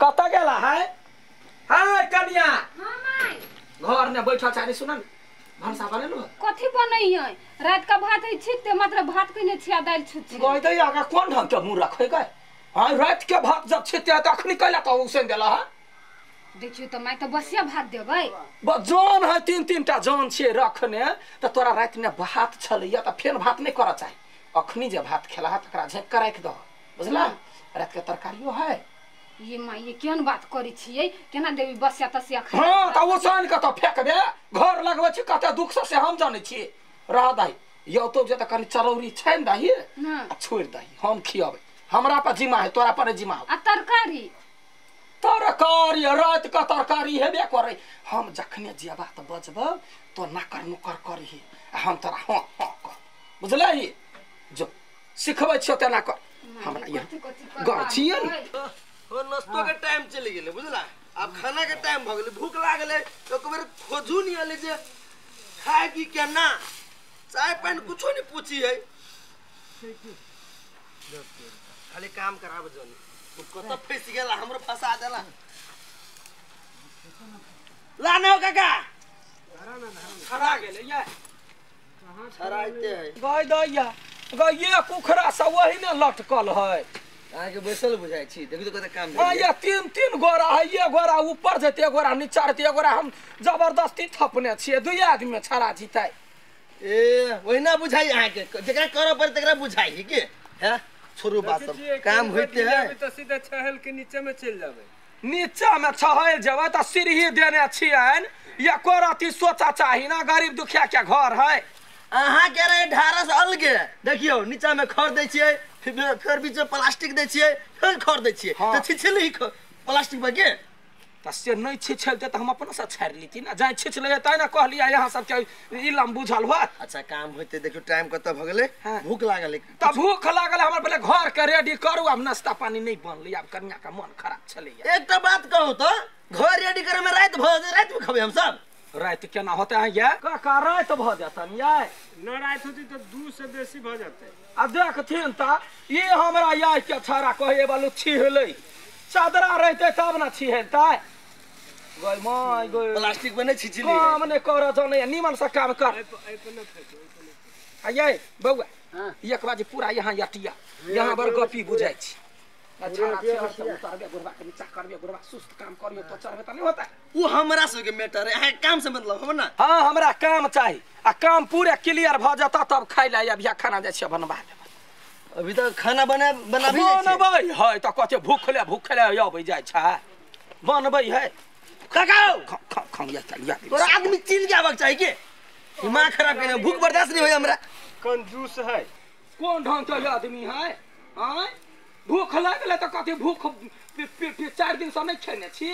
कता गेला है? हाय कन्या। हां माई। घर ने बैठा चानी सुनन। भानसा बनेलु? कथि बनई है? रात का भात है छिते मतलब भात कने छिया दाल छुछि। गई दई आगा कोन ढंग के मुंह रखै गए? हां रात के भात जब छिते त अखनी कैला त उसेन देला है? देखियो त माई त बसिया भात देबै। जौन है तीन टा जौन छे रखने त तोरा रात ने भात छलैया त फेन भात नहीं करा चाहे। अखनी जे भात खेला है तकरा झेक के राख दो। बुझला? रात के तरकारियो है। ये माई ये केन बात करै छियै? केना देबी बसिया तसिया खा? हां त ओसान के त फेक दे। घर लगबै छी कते दुख से हम जानै छी। रह दाई यो तो जे त कनी चरौरी छैन दाई आ छोड़ दाई हम खियाबै। हमरा पर जिम्मा है तोरा पर जिम्मा। आ तरकारी तरकारी रात का तरकारी हेबे करे। हम जखने जेबा त बजब तो नाकर नुकर करही हम तोरा हां हां कर। बुझले ही जो सिखबै छ तेना कर। हमरा ये गाँव छियै हो नाश्तो के टाइम चली गेले बुझला। अब खाना के टाइम भ गेले भूख लागले तो कबर खोजू नहीं आले जे खाए की के ना चाय पानी कुछो नहीं पूछी है। खाली काम कराब जोनी कत फंस गेला हमरो फंसा देला। लाने हो काका खरा गेले ये छराइते है गई दैया गई ये कुखरा सब वही ने लटकल है। आगे के बैसल बुझाई छी देखि तो कते काम हां ये तीन गोरा है। ये गोरा ऊपर जते गोरा नीचा रहते गोरा हम जबरदस्ती थपने छिए। दुई आदमी में छरा जीतै। ए वही ना बुझाई आके जेकरा करो पर तकरा बुझाई के हैं छोरू बात सब काम होते है तो सीधा छहल के नीचे में चल जावे। नीचा में छहल जेबै त सीढ़ी देने छियन। ये कोराती सोचा चाही ना गरीब दुखिया के घर है। अहाँ कह रहे ढारस अलगे देखियो नीचा में खर दै छियै फिर बीच में प्लास्टिक दै छियै फिर खर दै छियै हाँ। त छिछले ही प्लास्टिक में के त से नहीं छिछलते त हम अपन से छाड़ लीती ना। जाय छिछले तै ना कहलिया यहाँ सब के इलम बुझल हो। अच्छा काम होते देखियो टाइम कत भ गेले हाँ। भूख लागल त भूख लागल हमर पहले घर के रेडी करू। अब नाश्ता पानी नहीं बनलै अब कन्या का मन खराब छलै। एक तो बात कहू तो घर रेडी करे में रात में खबे हम सब रात केना होते हैं ये का रात भ जातन ये न रात होती तो 2 से बेसी भ जाते। आ देखथिन त ये हमरा याय के छाड़ा कहे वालू छिहलै चादरा रहते तब ना छिहलतै। गई माय गई प्लास्टिक में नहीं छिछली काम ने कर जने निमन से काम कर। आये बउआ एक बाजी पूरा यहाँ यटिया यहाँ बर गपी बुझाई छी। अच्छा उतारबे गुरबा के नीचा करबे गुरबा सुस्त काम करियो तो चढ़बे त नहीं होता। वो हमरा सब के मैटर है काम से मतलब हम ना। हां हमरा काम चाहिए आ काम पूरे क्लियर भ जाता तब खाइ ला अब या खाना जाय छ बनबा देब। अभी तो खाना बनाबी बनबै है त कते भूखले आबै जाय छ बनबै है काका खम या चल या तोरा आदमी चिल जावक चाहिए के दिमाग खराब करने भूख बर्दाश्त नहीं होय हमरा। कंजूस है कोन ढंग के आदमी है? हां भूख लागले त कते भूख 4 दिन से नहीं खेने छी।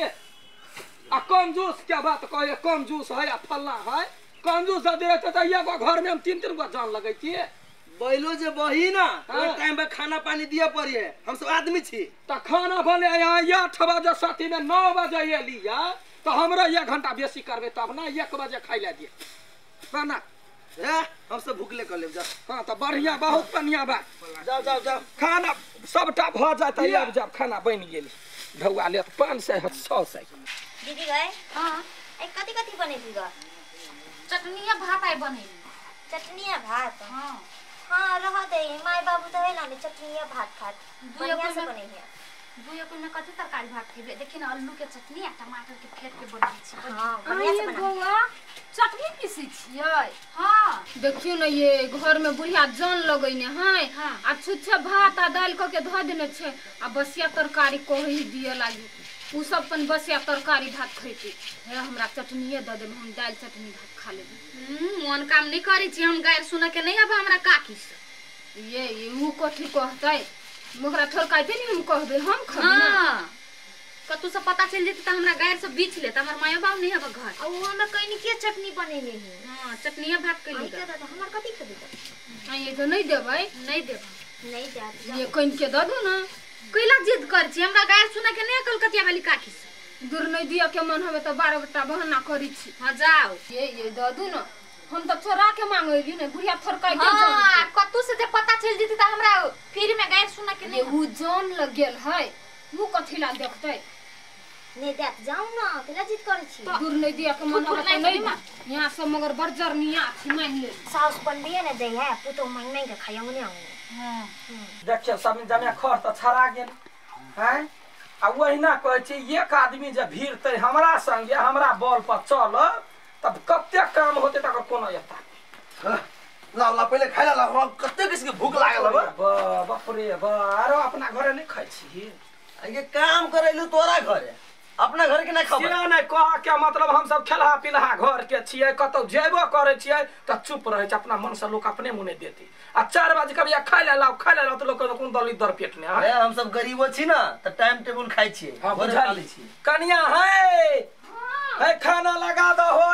आ कंजूस क्या बात कहे कंजूस है या फल्ला है? कंजूस दे रहते त एगो घर में हम 3 गो जान लगैती। बैलो जे बही ना ओइ टाइम पे खाना पानी दिया पड़िए हम सब आदमी छी। त खाना बने यहाँ 8 बजे साथी में 9 बजे एलिया तो हमरा 1 घंटा बेसी करबे तब ना 1 बजे खाइ ला दिए ना हम सब भूखले कर लेब जा। हां त बढ़िया बहुत बढ़िया बा। जाओ जाओ जाओ खाना सबटा भ जाता अब जब खाना बन गेल ढौआ ले 500 600 दीदी गए हां ए कथि कथि बनेली ग चटनिया भात आई बने। चटनिया भात हां हां रह दे माय बाबू तो है ना चटनिया भात खात बढ़िया से बने है। दुयो को में कथि तरकारी भात खेबे देखि न आलू के चटनी आ टमाटर के फेट के बनै छै। हां बढ़िया से बना गोवा चटनी पीसी छियै। हां देखियो न ये घर में बुढ़िया जान लगैने है आ छुच्छे भात आ दाल क के ध देने छै आ बसिया तरकारी कहि दिए लागी उ सब अपन बसिया तरकारी भात खैते हे हमरा चटनीए द दे हम दाल चटनी भात खा लेब। मन काम नहीं करै छी हम गायर सुन के नहीं अब हमरा काकी से ये उ कथि कहतै मोकरा थरकाइते नहीं हम कहबे हम खब ना कतु से पता चल जेते त हमरा गायर से बीच ले त हमर माया बाप नहीं हबे घर आ वो हमरा कहीं के चटनी बनेले है। हां चटनिया भात कइली के दादा हमर कथि खबे आ ये तो नहीं देबै नहीं देब नहीं दे ये कइन के द दो ना कैला जिद कर छी हमरा गायर सुना के नहीं कलकतिया वाली काकी से दूर नहीं दिया के मन हवे त 12 बटा बहाना करी छी। हां जाओ ये द दू ना हम त छोरा के मांगैली ने बुढ़िया थरकाई के हां कतु से जे पता चल जेती त हमरा फ्री में गायर सुना के नहीं उ जान लग गेल है उ कथि ला देखतै नहीं देत जाऊ ना केला जिद करे छी दूर नहीं दिया के मन होता नहीं यहाँ सब मगर बर्जर निया छी मान ले साउस बन दिए ना दे है पुतो मन नहीं के खाया मुने आऊ हां देखियो सब जमे खर त छरा गेल हैं आ वहिना कहै छी एक आदमी जे भीड़तै हमरा संगे हमरा बल पर चल तब कते काम होते तक कोनो यता ला पहले खाइला ला कते किसी के भूख लागल बा बाप रे बा आरो अपना घरे नहीं खाइ छी ये काम करैलु तोरा घरे अपना घर के नहीं खबर सिया नहीं कह के मतलब हम सब खेलहा पिलहा घर के छियै कतौ जेबो करे छियै त चुप रहै छै अपना मन से लोग अपने मुने देती आ 4 बजे कभी खाइ ले लाओ त लोग कोन दली दर पेट में अरे हम सब गरीबो छी ना त टाइम टेबल खाइ छी हां घरे बुझा खा ली लै छी कनिया है खाना लगा दो हो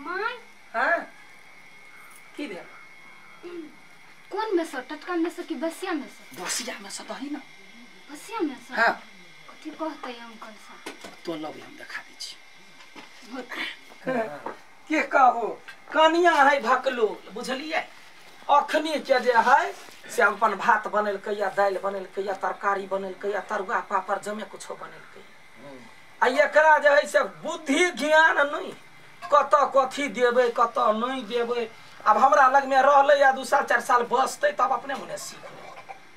माय हैं की दे कौन में से टटका में से कि बसिया में से बसिया में से दही ना बसिया में से हां कथि कहते अंकल सा तो लबी हम देखा दै छी के कहू कनिया है भकलो बुझलिए अखनी के जे है से अपन भात बनेलकै या दाल बनेलकै या तरकारी बनेलकै या तरुआ पापड़ जमे कुछो बनेलकै आ एकरा जे है से बुद्धि ज्ञान नहीं कत कथी देबै कत नहीं देबै अब हमरा लग में रहले या 2 साल 4 साल बसतै तब अपने मुने सीख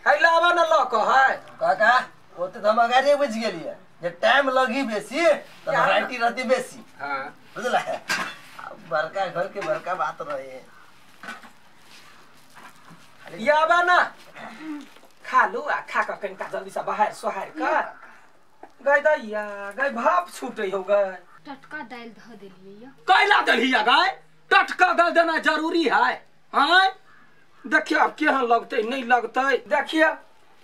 है लावा न ल क है काका वो तो हम आगे बुझ गेलिए जे टाइम लगी बेसी तो वैरायटी रहती बेसी हां बुझला बड़का घर के बड़का बात रहे याबा ना खा लो आ खा का कनिका जल्दी से बाहर सोहार का गई दैया गई भाप छूटे हो गए टटका दाल ध देलिए या कैला दलिया गए टटका दाल देना जरूरी है हैं देखिए अब केहन लगते नहीं लगते देखिए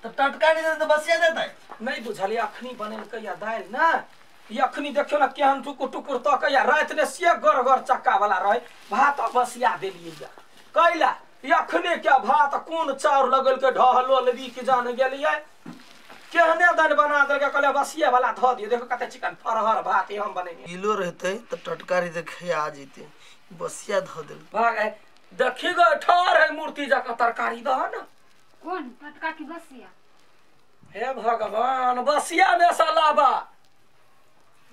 तो टटका नहीं देते तो बसिया देता नहीं बुझलिए अखनी बनल या दाल ना ये अखनी देखियो ना केहन टुकुर टुकुर तक या रात ने से गरगर चक्का वाला रहे भात बसिया देलिए या कैला ये अखने क्या भात कौन चाउर लगल के ढहलो लदी के जान गेलिए केहने दाल बना दे के कहले बसिया वाला ध दियो देखो कते चिकन फरहर भात हम बनेंगे किलो रहते तो टटका रही खिया जेते बसिया ध देल भाग देखी गए ठहर है मूर्ति जका तरकारी दह ना कौन टटका की बसिया हे भगवान बसिया में सलाबा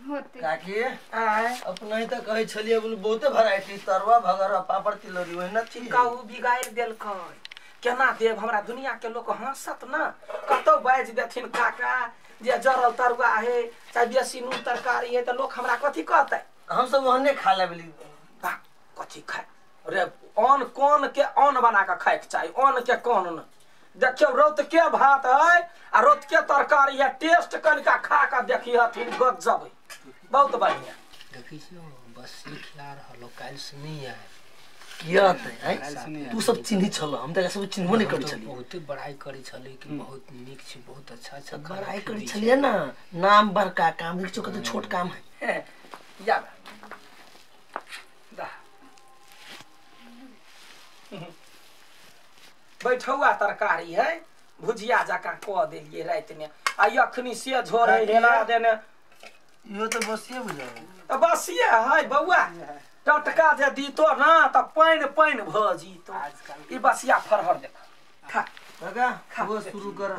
होते काकी आए अपना ही तो कहे छलिए बोल बहुते वैरायटी तरुआ भगरा पापड़ तिलौरी वही ना चीज काऊ बिगाड़ देलकै केना देव हमरा दुनिया के लोग हंसत ना कतो बाज देथिन काका जे जरल तरुआ है चाहे बेसी नून तरकारी है तो लोग हमरा कथी कहतै हम सब वहने खा लेबली बा कथी खाए रे अन्न कोन के अन्न बना के खाए के चाहिए अन्न के कोन न देखियो रोत के भात है आ रोत के तरकारी है टेस्ट कनिका खा के देखी हथिन गजब बहुत बढ़िया देखी छी बस लिखला रहलो काल से नहीं आए किया है तू सब चिन्ही छलो हम त सब चिन्हबो नहीं करै छलिए बहुत बड़ाई करी छले कि बहुत नीक छी बहुत अच्छा अच्छा बड़ाई करै छलिए ना नाम बड़का काम देखियो कते छोट काम है या दा बैठौआ तरकारी है भुजिया जका क देलिए रात में आ अखनी से झोरे हेला देने यो तो बसिए बुझा त बसिए है बौआ टटका जे दीतो ना त पाइन पाइन भ जीतो ई बसिया फरहर देख खा काका वो शुरू कर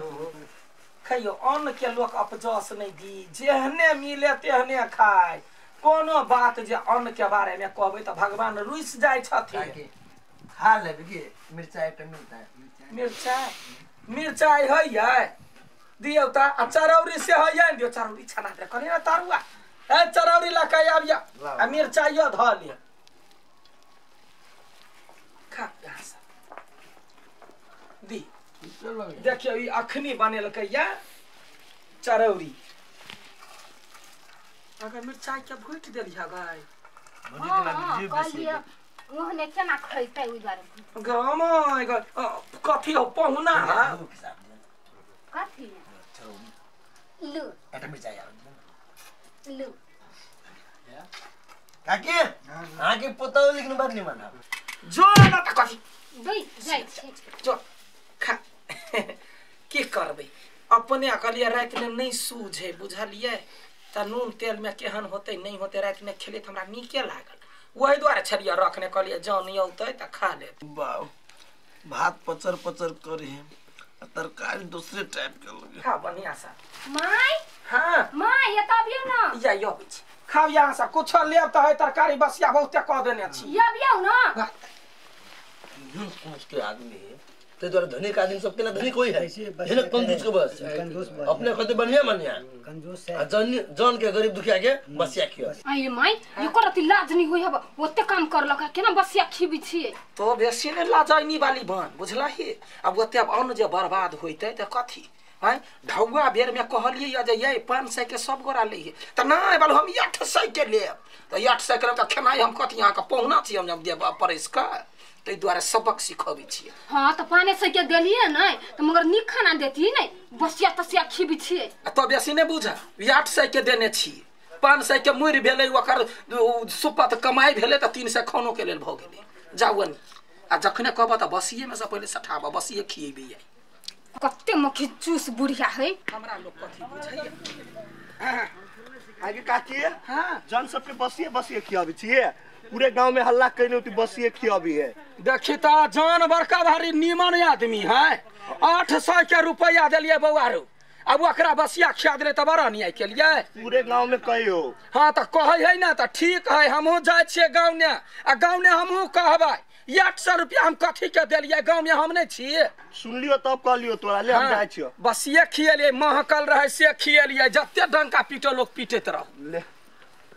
खइयो अन्न के लोग अपजस नहीं दी जेहने मिले तेहने खाए कोनो बात जे अन्न के बारे में कहबै त भगवान रुइस जाय छथिन खा ले के मिर्चाई पे मिलता है मिर्चाई है दियो ता आ चरौरी से है दियो चरौरी छना दे कनी ना तरुआ ए चरौरी ला के आबिया आ मिर्चाइयो ध ले खा गास दी देखियो ई अखनी बनेलकै या चरौरी अगर मिर्चाई के भूट देलिया गाय हां कहलिए ओहने केना खइतै ओइ बारे गमाय ग कथी हो पहुना कथी लू एटा मिर्चाई आ लू काकी आके पोताओ लेकिन बात नहीं माना जो ना त कथी दई जाय छै जो खा की करबै अपने कहलिए रात में नहीं सूझे बुझलिए त नून तेल में केहन होते नहीं होते रात में खेले त हमरा नीके लागल वही द्वारा छलिया रखने कहलिए जान औते त खा ले वाह भात पचर पचर करे तरकारी दूसरे टाइप के लगे खा बढ़िया सा माय हां माय ये तबियो ना या यो बिच खाओ यहाँ से कुछ लेब त है तरकारी बसिया बहुते कह देने छी ये बियो ना यूं सोच के आदमी है ते द्वारा धनिक आदमी सबके ना धनिक कोई है ये कंजूस के बस अपने खते बढ़िया मनिया कंजूस है जन के गरीब दुखिया के बसिया खियो आई माई ये करती लाज नहीं होई हब ओते काम करलक केना बसिया खिबी छिए तो बेसी ने लाजैनी वाली बन बुझला ही अब ओते अब अन्न जे बर्बाद होइते त कथी हैं ढौआ बेर में कहलिए या जे ये 500 के सब गोरा लिए त नहीं बाल हम 800 के लेब त 800 के त खेनाई हम कथी यहाँ का पहुना छी हम देब परस का तै द्वारा सबक सिखबी छी हां त 500 के देलिए नै त मगर नीक खाना देती नै बसिया तसिया खिबी छिए तो बेसी ने बुझा 800 के देने छी 500 के मुर भेलै ओकर सुपत कमाई भेलै त 300 खानो के लेल भ गेलै जाउनी आ जखने कहब त बसिए में से पहिले सठाबा बसिए खिएबी कत्ते मखी चूस बुढ़िया है हमरा लोग कथी बुझैया आगे काकी हां जन सबके बसिए खियाबी छिए पूरे गांव में हल्ला कइले ती बसिए खियाबी है देखी त जान बड़का भारी नीमन आदमी है 800 के रुपया देलिए बौआरो अब ओकरा बसिया खिया देले त बड़ा नहीं के लिए पूरे गांव में कहियो हां त कहै है ना त ठीक है हमहू जाय छिए गांव ने आ गांव ने हमहू कहबै 800 रुपया हम कथी के देलिए गांव में हम नहीं छिए सुन लियो तब कह लियो तोरा ले हम जाय छियो बसिए खिएलिए महकल रहे से खिएलिए जत्ते डंका पीटो लोग पीटैत रह ले